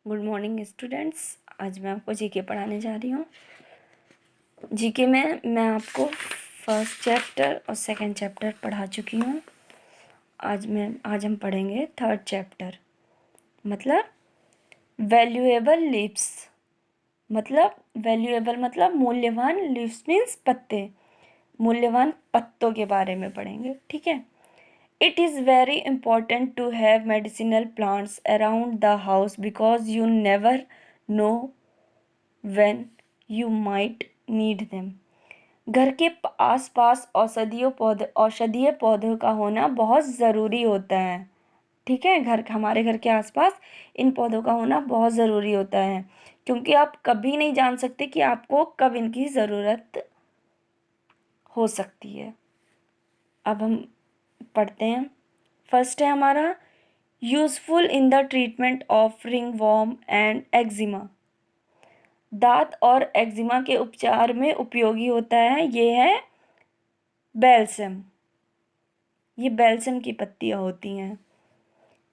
Good morning students. आज मैं आपको जीके पढ़ाने जा रही हूँ। जीके में मैं आपको फर्स्ट चैप्टर और सेकंड चैप्टर पढ़ा चुकी हूँ। आज हम पढ़ेंगे थर्ड चैप्टर, मतलब वैल्यूएबल लीव्स। मतलब मूल्यवान, लीव्स मीन्स पत्ते, मूल्यवान पत्तों के बारे में पढ़ेंगे। ठीक है। It is very important to have medicinal plants around the house because you never know when you might need them. घर के आसपास औषधीय पौधों का होना बहुत ज़रूरी होता है। ठीक है, हमारे घर के आसपास इन पौधों का होना बहुत ज़रूरी होता है, क्योंकि आप कभी नहीं जान सकते कि आपको कब इनकी ज़रूरत हो सकती है। अब हम पढ़ते हैं। फर्स्ट है हमारा useful in the treatment of ringworm and eczema. दांत और एक्जिमा के उपचार में उपयोगी होता है। ये है बेल्सम। ये बेल्सम की पत्तियां होती हैं।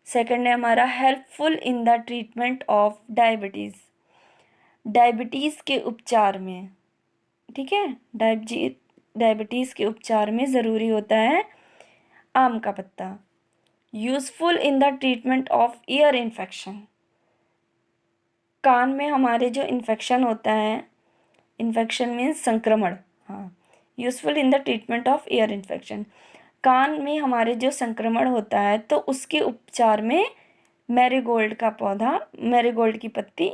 सेकंड है हमारा helpful in the treatment of diabetes. Diabetes के उपचार में, ठीक है, डायबिटीज़ के उपचार में ज़रूरी होता है आम का पत्ता। Useful in the treatment of ear infection. कान में हमारे जो इन्फेक्शन होता है, इन्फेक्शन मीन्स संक्रमण, हाँ, useful in the treatment of ear infection. कान में हमारे जो संक्रमण होता है तो उसके उपचार में मैरीगोल्ड की पत्ती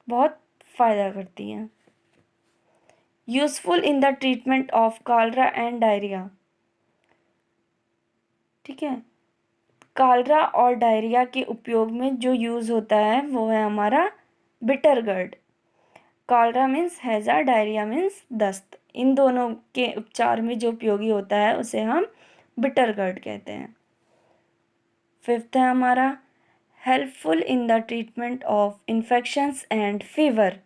बहुत फ़ायदा करती है। Useful in the treatment of cholera and diarrhoea. ठीक है, कॉलरा और डायरिया के उपयोग में जो यूज़ होता है वो है हमारा बिटर गर्ड। कॉलरा मीन्स हैज़ा, डायरिया मीन्स दस्त। इन दोनों के उपचार में जो उपयोगी होता है उसे हम बिटर गर्ड कहते हैं। फिफ्थ है हमारा helpful in the treatment of infections and fever.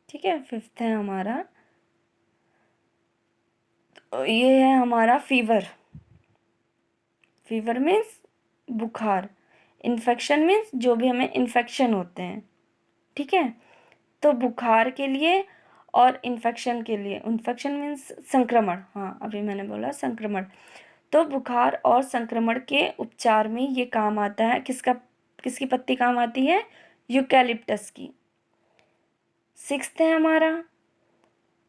ठीक है, फिफ्थ है हमारा, ये है हमारा फीवर। फीवर मीन्स बुखार, इन्फेक्शन मीन्स जो भी हमें इन्फेक्शन होते हैं। ठीक है, तो बुखार के लिए और इन्फेक्शन के लिए, इन्फेक्शन मीन्स संक्रमण, हाँ अभी मैंने बोला संक्रमण, तो बुखार और संक्रमण के उपचार में ये काम आता है। किसकी पत्ती काम आती है? यूकैलिप्टस की। सिक्स्थ है हमारा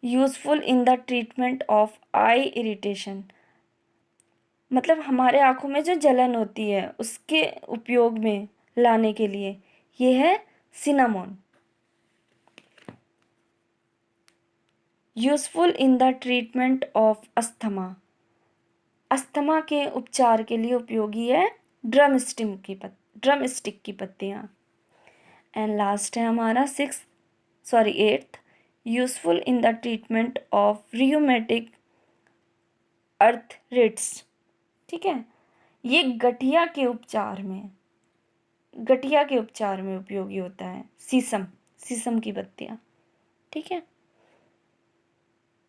useful in the treatment of I irritation. मतलब हमारे आँखों में जो जलन होती है उसके उपयोग में लाने के लिए ये है cinnamon. Useful in the treatment of asthma. Asthma के उपचार के लिए उपयोगी है ड्रम स्टिक की पत्तियाँ। एंड लास्ट है हमारा eighth, useful in the treatment of rheumatic arthritis. ठीक है, ये गठिया के उपचार में उपयोगी होता है शीशम की पत्तियाँ। ठीक है।